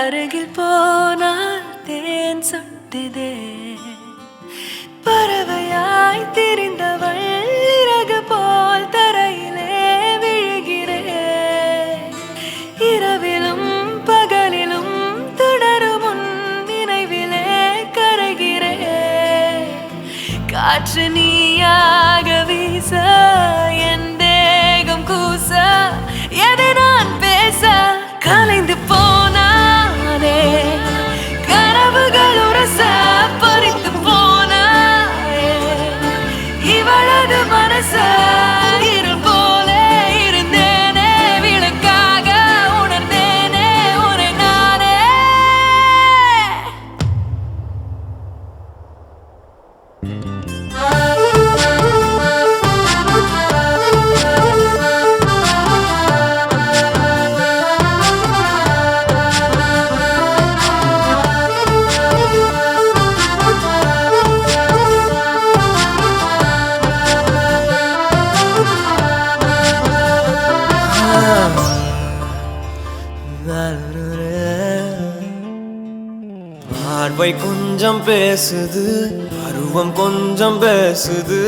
அருகில் போனால் தேன் சொட்டுதே பறவையாய் திரிந்தவள் இறகு போல் தரையிலே விழுகிறேன் இரவிலும் பகலிலும் தொடரும் உன் நினைவிலே கரைகிறேன் காற்று நீயாக வீச என் தேகம் கூச எதை நான் பேச கலைந்து போனானே கனவுகள் உரச பறித்து போனாயே இவளது மனச இருள் போல இருந்தேனே விளக்காக உணர்ந்தேனே உன்னை நானே பார்வை கொஞ்சம் பேசுது பருவம் கொஞ்சம் பேசுது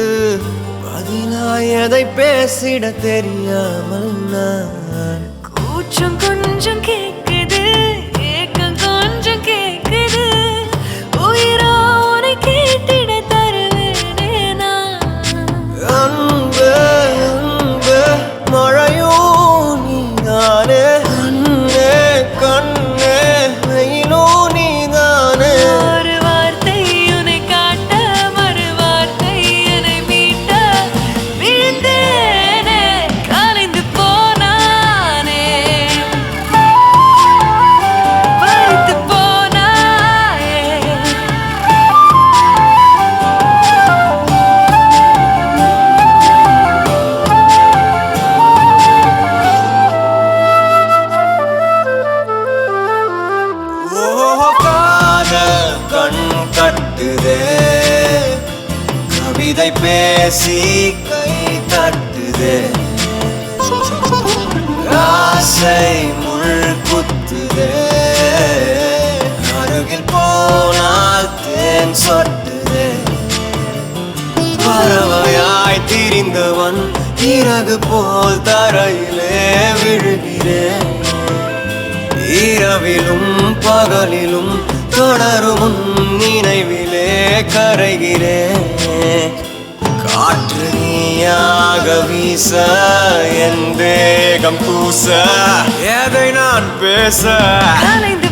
பதிலாய் எதை பேசிட தெரியாமல் நான் கூச்சம் கொஞ்சம் கேக்குது ஏக்கம் கொஞ்சம் கேக்குது உயிரோனை கேட்டிட தருவேனே நான் அன்பே அன்பே மழையோ நீதானே கண்ணே கண்ணே வெயிலோ நீதானே ஒரு வார்த்தை உன்னை காட்ட மறு வார்த்தை என்னை மீட்ட விழுந்தேனே கலைந்து போனானே பறித்து போனாயே காதல் கண் கட்டுதே கவிதை பேசி கை தட்டுதே ஆசை முள் குத்துதே அருகில் போனால் தேன் சொட்டுதே பறவையாய் திரிந்தவன் இறகு போல் தரையிலே விழுகிறேன் இரவிலும் பகலிலும் தொடரும் உன் நினைவிலே கரைகிறேன் காற்று நீயாக வீச என் தேகம் கூச எதை நான் பேச கலைந்து